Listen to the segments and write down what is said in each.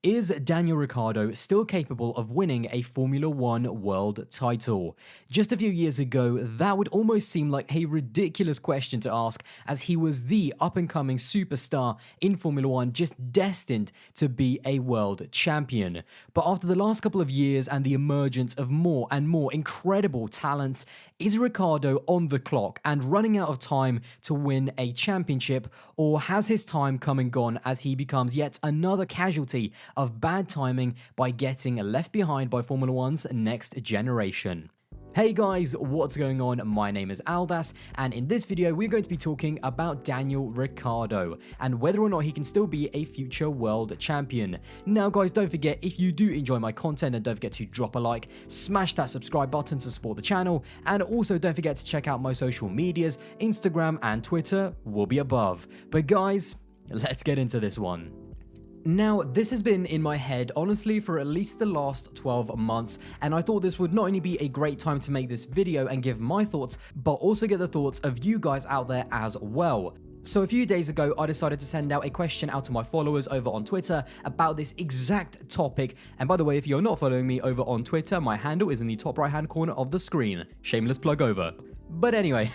Is Daniel Ricciardo still capable of winning a Formula One world title? Just a few years ago, that would almost seem like a ridiculous question to ask, as he was the up-and-coming superstar in Formula One, just destined to be a world champion. But after the last couple of years and the emergence of more and more incredible talents, is Ricciardo on the clock and running out of time to win a championship, or has his time come and gone as he becomes yet another casualty of bad timing by getting left behind by Formula One's next generation? Hey guys, what's going on? My name is Aldas, and in this video we're going to be talking about Daniel Ricciardo and whether or not he can still be a future world champion. Now guys, don't forget, if you do enjoy my content, then don't forget to drop a like, smash that subscribe button to support the channel, and also don't forget to check out my social medias. Instagram and Twitter will be above. But guys, let's get into this one. Now, this has been in my head, honestly, for at least the last 12 months, and I thought this would not only be a great time to make this video and give my thoughts, but also get the thoughts of you guys out there as well. So a few days ago, I decided to send out a question out to my followers over on Twitter about this exact topic. And by the way, if you're not following me over on Twitter, my handle is in the top right hand corner of the screen. Shameless plug over. But anyway,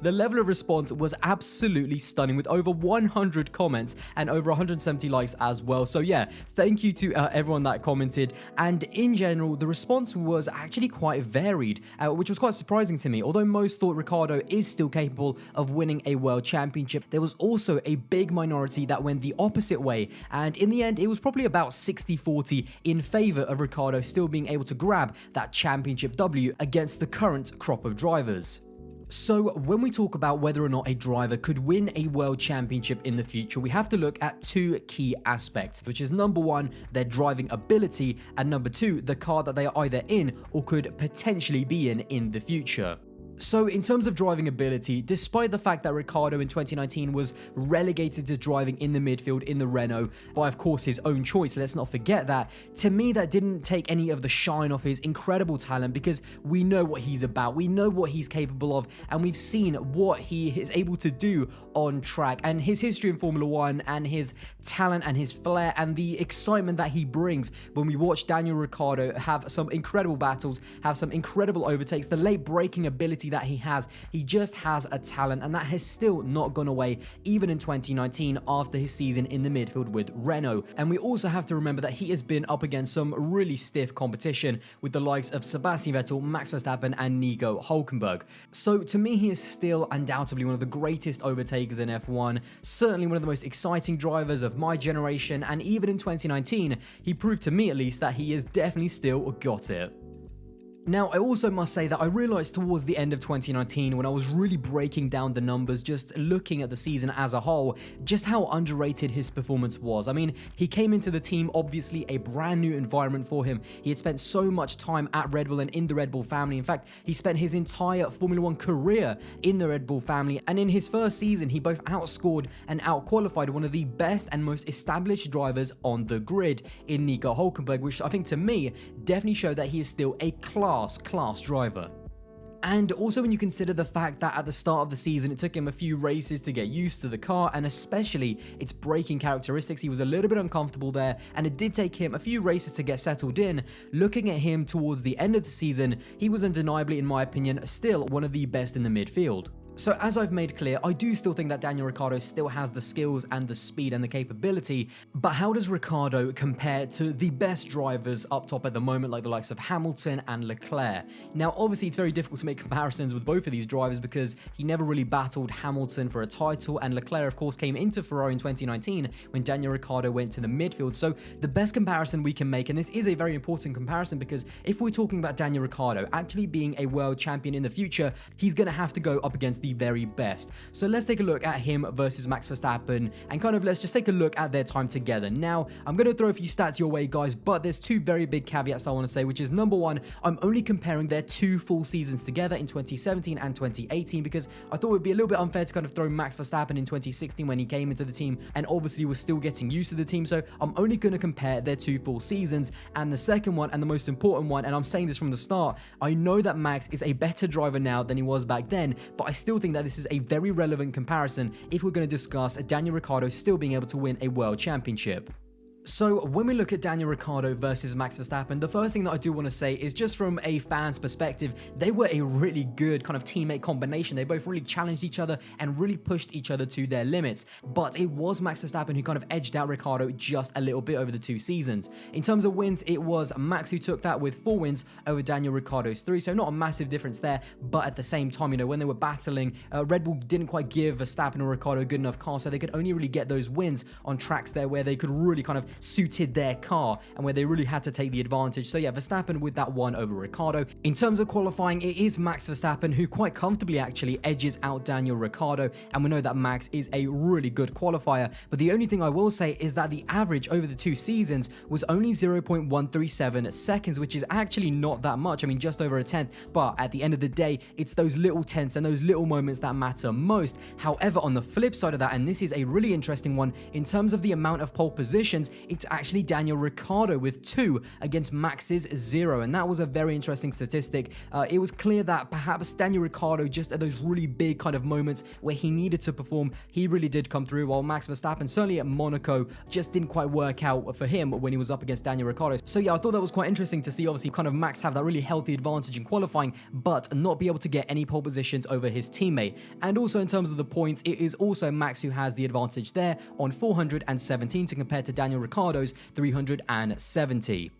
the level of response was absolutely stunning, with over 100 comments and over 170 likes as well. So yeah, thank you to everyone that commented. And in general, the response was actually quite varied, which was quite surprising to me. Although most thought Ricciardo is still capable of winning a world championship, there was also a big minority that went the opposite way. And in the end, it was probably about 60-40 in favor of Ricciardo still being able to grab that championship W against the current crop of drivers. So when we talk about whether or not a driver could win a world championship in the future, we have to look at two key aspects, which is number one, their driving ability, and number two, the car that they are either in or could potentially be in the future. So in terms of driving ability, despite the fact that Ricciardo in 2019 was relegated to driving in the midfield in the Renault, by of course his own choice, let's not forget that, to me that didn't take any of the shine off his incredible talent, because we know what he's about, we know what he's capable of, and we've seen what he is able to do on track, and his history in Formula One, and his talent and his flair, and the excitement that he brings when we watch Daniel Ricciardo have some incredible battles, have some incredible overtakes, the late braking ability that he just has a talent, and that has still not gone away even in 2019 after his season in the midfield with Renault. And we also have to remember that he has been up against some really stiff competition with the likes of Sebastian Vettel, Max Verstappen, and Nico Hülkenberg. So to me, he is still undoubtedly one of the greatest overtakers in F1, certainly one of the most exciting drivers of my generation, and even in 2019 he proved to me at least that he has definitely still got it. Now, I also must say that I realized towards the end of 2019, when I was really breaking down the numbers, just looking at the season as a whole, just how underrated his performance was. I mean, he came into the team, obviously a brand new environment for him. He had spent so much time at Red Bull and in the Red Bull family. In fact, he spent his entire Formula One career in the Red Bull family. And in his first season, he both outscored and outqualified one of the best and most established drivers on the grid in Nico Hülkenberg, which I think to me definitely showed that he is still a class driver. And also when you consider the fact that at the start of the season it took him a few races to get used to the car, and especially its braking characteristics, he was a little bit uncomfortable there, and it did take him a few races to get settled in. Looking at him towards the end of the season, he was undeniably, in my opinion, still one of the best in the midfield. So as I've made clear, I do still think that Daniel Ricciardo still has the skills and the speed and the capability, but how does Ricciardo compare to the best drivers up top at the moment, like the likes of Hamilton and Leclerc? Now, obviously, it's very difficult to make comparisons with both of these drivers because he never really battled Hamilton for a title, and Leclerc, of course, came into Ferrari in 2019 when Daniel Ricciardo went to the midfield. So the best comparison we can make, and this is a very important comparison, because if we're talking about Daniel Ricciardo actually being a world champion in the future, he's going to have to go up against the very best. So let's take a look at him versus Max Verstappen, and let's just take a look at their time together. Now, I'm going to throw a few stats your way, guys, but there's two very big caveats I want to say, which is number one, I'm only comparing their two full seasons together in 2017 and 2018, because I thought it would be a little bit unfair to throw Max Verstappen in 2016 when he came into the team and obviously was still getting used to the team. So I'm only going to compare their two full seasons. And the second one, and the most important one, and I'm saying this from the start, I know that Max is a better driver now than he was back then, but I still think that this is a very relevant comparison if we're going to discuss Daniel Ricciardo still being able to win a world championship. So when we look at Daniel Ricciardo versus Max Verstappen, the first thing that I do want to say is just from a fan's perspective, they were a really good kind of teammate combination. They both really challenged each other and really pushed each other to their limits. But it was Max Verstappen who kind of edged out Ricciardo just a little bit over the 2 seasons. In terms of wins, it was Max who took that with 4 wins over Daniel Ricciardo's 3. So not a massive difference there. But at the same time, when they were battling, Red Bull didn't quite give Verstappen or Ricciardo a good enough car. So they could only really get those wins on tracks there where they could really kind of suited their car and where they really had to take the advantage. So yeah, Verstappen with that one over Ricciardo. In terms of qualifying, it is Max Verstappen who quite comfortably actually edges out Daniel Ricciardo, and we know that Max is a really good qualifier. But the only thing I will say is that the average over the 2 seasons was only 0.137 seconds, which is actually not that much. I mean, just over a tenth, but at the end of the day, it's those little tenths and those little moments that matter most. However, on the flip side of that, and this is a really interesting one, in terms of the amount of pole positions, it's actually Daniel Ricciardo with 2 against Max's 0, and that was a very interesting statistic. It was clear that perhaps Daniel Ricciardo, just at those really big kind of moments where he needed to perform, he really did come through, while Max Verstappen, certainly at Monaco, just didn't quite work out for him when he was up against Daniel Ricciardo. So yeah, I thought that was quite interesting to see, obviously, kind of Max have that really healthy advantage in qualifying, but not be able to get any pole positions over his teammate. And also in terms of the points, it is also Max who has the advantage there on 417 to compare to Daniel Ricciardo's 370.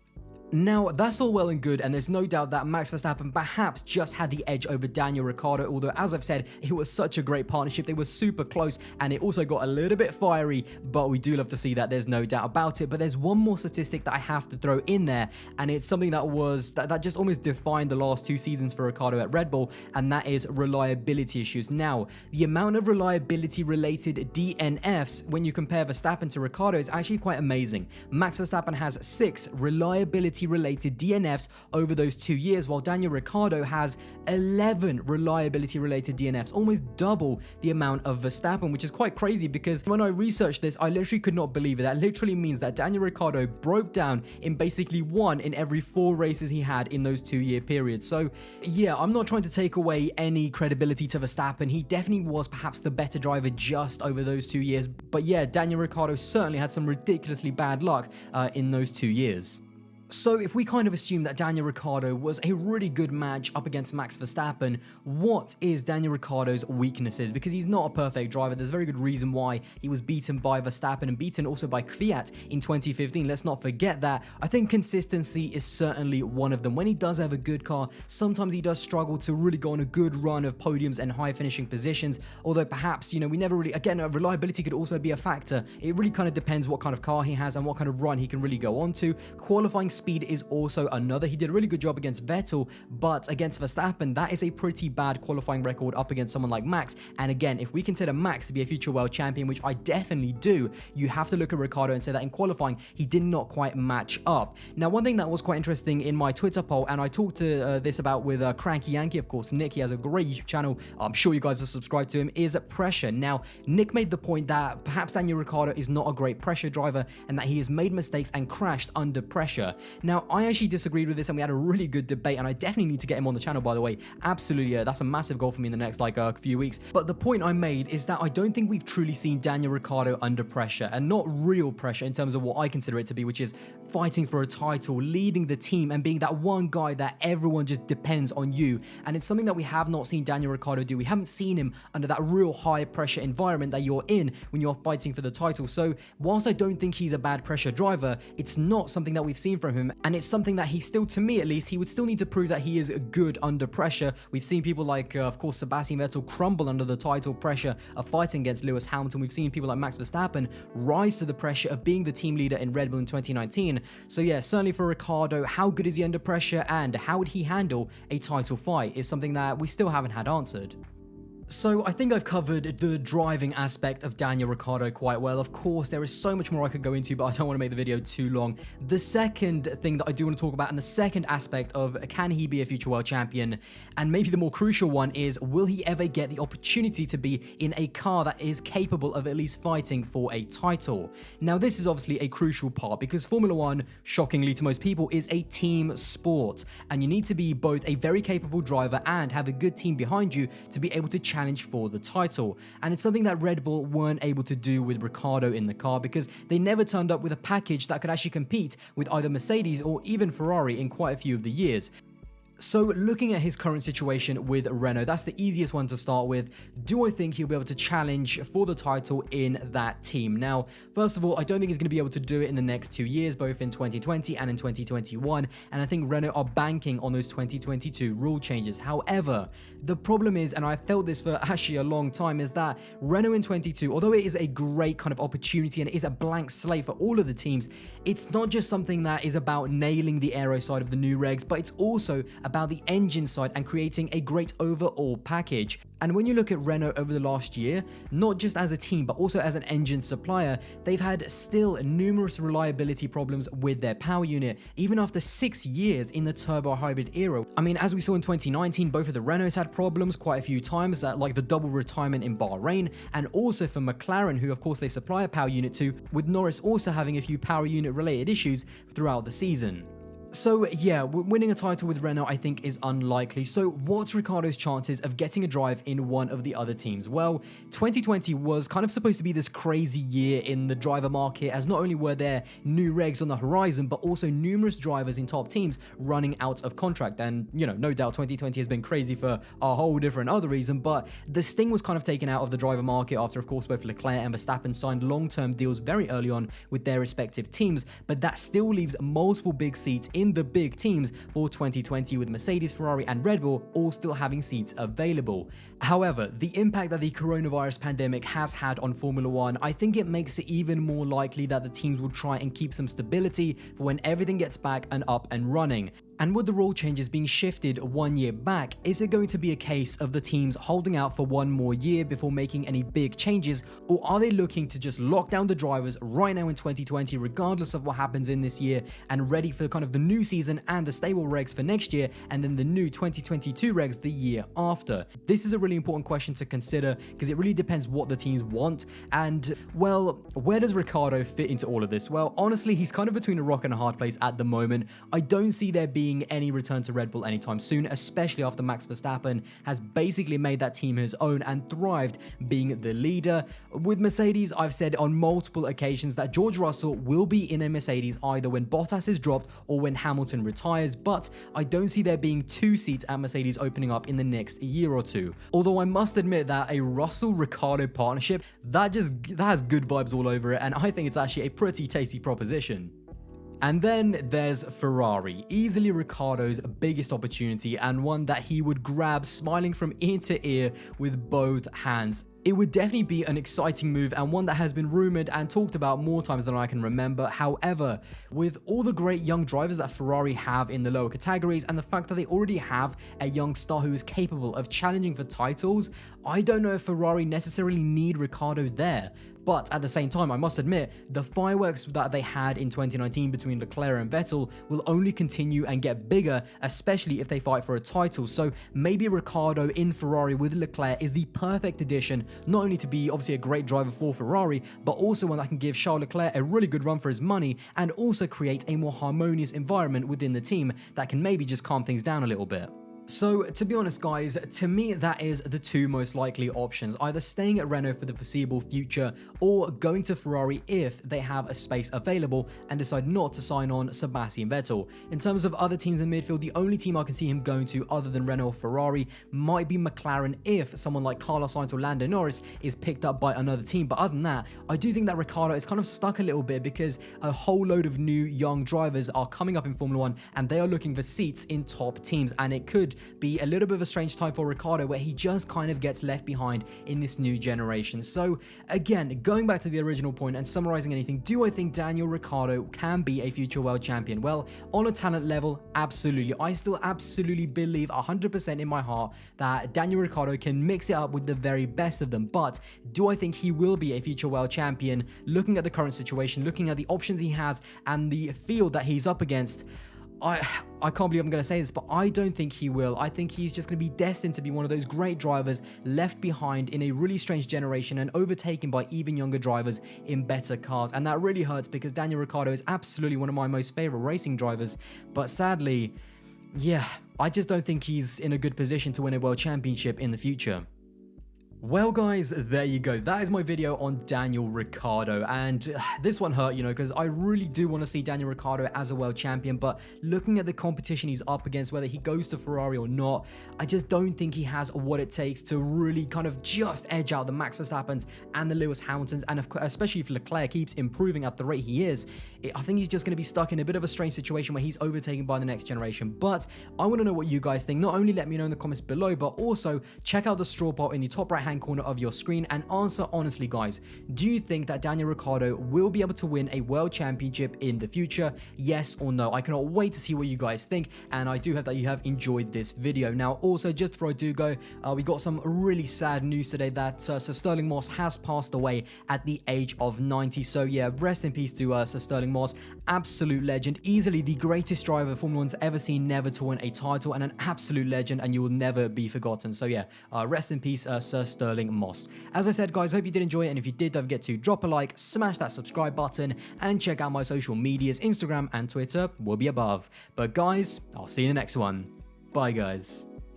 Now, that's all well and good, and there's no doubt that Max Verstappen perhaps just had the edge over Daniel Ricciardo, although, as I've said, it was such a great partnership. They were super close, and it also got a little bit fiery, but we do love to see that, there's no doubt about it. But there's one more statistic that I have to throw in there, and it's something that just almost defined the last 2 seasons for Ricciardo at Red Bull, and that is reliability issues. Now, the amount of reliability-related DNFs, when you compare Verstappen to Ricciardo, is actually quite amazing. Max Verstappen has 6 reliability-related DNFs over those 2 years, while Daniel Ricciardo has 11 reliability-related DNFs, almost double the amount of Verstappen, which is quite crazy because when I researched this, I literally could not believe it. That literally means that Daniel Ricciardo broke down in basically 1 in every 4 races he had in those 2-year periods. So yeah, I'm not trying to take away any credibility to Verstappen. He definitely was perhaps the better driver just over those 2 years. But yeah, Daniel Ricciardo certainly had some ridiculously bad luck in those 2 years. So if we kind of assume that Daniel Ricciardo was a really good match up against Max Verstappen, what is Daniel Ricciardo's weaknesses? Because he's not a perfect driver. There's a very good reason why he was beaten by Verstappen and beaten also by Kvyat in 2015. Let's not forget that. I think consistency is certainly one of them. When he does have a good car, sometimes he does struggle to really go on a good run of podiums and high finishing positions. Although perhaps, we never really, again, reliability could also be a factor. It really kind of depends what kind of car he has and what kind of run he can really go on to. Qualifying speed is also another. He did a really good job against Vettel, but against Verstappen, that is a pretty bad qualifying record up against someone like Max. And again, if we consider Max to be a future world champion, which I definitely do, you have to look at Ricciardo and say that in qualifying, he did not quite match up. Now, one thing that was quite interesting in my Twitter poll, and I talked to this about with Cranky Yankee, of course, Nick, he has a great YouTube channel, I'm sure you guys are subscribed to him, is pressure. Now, Nick made the point that perhaps Daniel Ricciardo is not a great pressure driver and that he has made mistakes and crashed under pressure. Now, I actually disagreed with this, and we had a really good debate, and I definitely need to get him on the channel, by the way. Absolutely, that's a massive goal for me in the next few weeks. But the point I made is that I don't think we've truly seen Daniel Ricciardo under pressure, and not real pressure in terms of what I consider it to be, which is fighting for a title, leading the team, and being that one guy that everyone just depends on you. And it's something that we have not seen Daniel Ricciardo do. We haven't seen him under that real high pressure environment that you're in when you're fighting for the title. So whilst I don't think he's a bad pressure driver, it's not something that we've seen from him, and it's something that he still, to me at least, he would still need to prove that he is good under pressure. We've seen people like, of course, Sebastian Vettel crumble under the title pressure of fighting against Lewis Hamilton. We've seen people like Max Verstappen rise to the pressure of being the team leader in Red Bull in 2019. So yeah, certainly for Ricciardo, how good is he under pressure and how would he handle a title fight is something that we still haven't had answered. So I think I've covered the driving aspect of Daniel Ricciardo quite well. Of course, there is so much more I could go into, but I don't want to make the video too long. The second thing that I do want to talk about, and the second aspect of can he be a future world champion, and maybe the more crucial one is, will he ever get the opportunity to be in a car that is capable of at least fighting for a title? Now, this is obviously a crucial part because Formula One, shockingly to most people, is a team sport, and you need to be both a very capable driver and have a good team behind you to be able to challenge challenge for the title. And it's something that Red Bull weren't able to do with Ricciardo in the car because they never turned up with a package that could actually compete with either Mercedes or even Ferrari in quite a few of the years. So looking at his current situation with Renault, that's the easiest one to start with. Do I think he'll be able to challenge for the title in that team? Now, first of all, I don't think he's going to be able to do it in the next 2 years, both in 2020 and in 2021. And I think Renault are banking on those 2022 rule changes. However, the problem is, and I've felt this for actually a long time, is that Renault in 22, although it is a great kind of opportunity and it is a blank slate for all of the teams, it's not just something that is about nailing the aero side of the new regs, but it's also about the engine side and creating a great overall package. And when you look at Renault over the last year, not just as a team, but also as an engine supplier, they've had still numerous reliability problems with their power unit, even after 6 years in the turbo hybrid era. I mean, as we saw in 2019, both of the Renaults had problems quite a few times, like the double retirement in Bahrain, and also for McLaren, who of course they supply a power unit to, with Norris also having a few power unit related issues throughout the season. So yeah, winning a title with Renault I think is unlikely. So what's Ricciardo's chances of getting a drive in one of the other teams? Well, 2020 was kind of supposed to be this crazy year in the driver market, as not only were there new regs on the horizon, but also numerous drivers in top teams running out of contract. And, you know, no doubt 2020 has been crazy for a whole different other reason, but the sting was kind of taken out of the driver market after, of course, both Leclerc and Verstappen signed long-term deals very early on with their respective teams, but that still leaves multiple big seats in the big teams for 2020, with Mercedes, Ferrari and Red Bull all still having seats available. However, the impact that the coronavirus pandemic has had on Formula One, I think it makes it even more likely that the teams will try and keep some stability for when everything gets back and up and running. And with the rule changes being shifted 1 year back, is it going to be a case of the teams holding out for 1 more year before making any big changes, or are they looking to just lock down the drivers right now in 2020 regardless of what happens in this year, and ready for kind of the new season and the stable regs for next year, and then the new 2022 regs the year after? This is a really important question to consider because it really depends what the teams want. And well, where does Ricciardo fit into all of this? Well, honestly, he's kind of between a rock and a hard place at the moment. I don't see there being any return to Red Bull anytime soon, especially after Max Verstappen has basically made that team his own and thrived being the leader. With Mercedes, I've said on multiple occasions that George Russell will be in a Mercedes either when Bottas is dropped or when Hamilton retires, but I don't see there being 2 seats at Mercedes opening up in the next year or two. Although I must admit that a Russell-Ricciardo partnership, that has good vibes all over it, and I think it's actually a pretty tasty proposition. And then there's Ferrari, easily Ricciardo's biggest opportunity and one that he would grab smiling from ear to ear with both hands. It would definitely be an exciting move and one that has been rumored and talked about more times than I can remember. However, with all the great young drivers that Ferrari have in the lower categories and the fact that they already have a young star who is capable of challenging for titles, I don't know if Ferrari necessarily need Ricciardo there. But at the same time, I must admit, the fireworks that they had in 2019 between Leclerc and Vettel will only continue and get bigger, especially if they fight for a title. So maybe Ricciardo in Ferrari with Leclerc is the perfect addition, not only to be obviously a great driver for Ferrari, but also one that can give Charles Leclerc a really good run for his money and also create a more harmonious environment within the team that can maybe just calm things down a little bit. So, to be honest guys, to me that is the 2 most likely options, either staying at Renault for the foreseeable future or going to Ferrari if they have a space available and decide not to sign on Sebastian Vettel. In terms of other teams in midfield, the only team I can see him going to other than Renault or Ferrari might be McLaren if someone like Carlos Sainz or Lando Norris is picked up by another team. But other than that, I do think that Ricciardo is kind of stuck a little bit because a whole load of new young drivers are coming up in Formula 1 and they are looking for seats in top teams, and it could be a little bit of a strange time for Ricciardo where he just kind of gets left behind in this new generation. So again, going back to the original point and summarizing anything, do I think Daniel Ricciardo can be a future world champion? Well, on a talent level, absolutely. I still absolutely believe 100% in my heart that Daniel Ricciardo can mix it up with the very best of them. But do I think he will be a future world champion? Looking at the current situation, looking at the options he has and the field that he's up against, I can't believe I'm going to say this, but I don't think he will. I think he's just going to be destined to be one of those great drivers left behind in a really strange generation and overtaken by even younger drivers in better cars. And that really hurts because Daniel Ricciardo is absolutely one of my most favorite racing drivers. But sadly, yeah, I just don't think he's in a good position to win a world championship in the future. Well guys, there you go. That is my video on Daniel Ricciardo, and this one hurt, because I really do want to see Daniel Ricciardo as a world champion, but looking at the competition he's up against, whether he goes to Ferrari or not, I just don't think he has what it takes to really kind of just edge out the Max Verstappens and the Lewis Hamiltons, and especially if Leclerc keeps improving at the rate he is, I think he's just going to be stuck in a bit of a strange situation where he's overtaken by the next generation. But I want to know what you guys think. Not only let me know in the comments below, but also check out the straw poll in the top right hand corner of your screen and answer honestly, guys. Do you think that Daniel Ricciardo will be able to win a world championship in the future? Yes or no? I cannot wait to see what you guys think, and I do hope that you have enjoyed this video. Now, also, just before I do go, we got some really sad news today that Sir Stirling Moss has passed away at the age of 90. So yeah, rest in peace to Sir Stirling Moss. Absolute legend, easily the greatest driver Formula 1's ever seen, never to win a title, and an absolute legend, and you will never be forgotten. So yeah, rest in peace, Sir Stirling Moss. As I said, guys, hope you did enjoy it, and if you did, don't forget to drop a like, smash that subscribe button, and check out my social medias. Instagram and Twitter will be above. But guys, I'll see you in the next one. Bye, guys.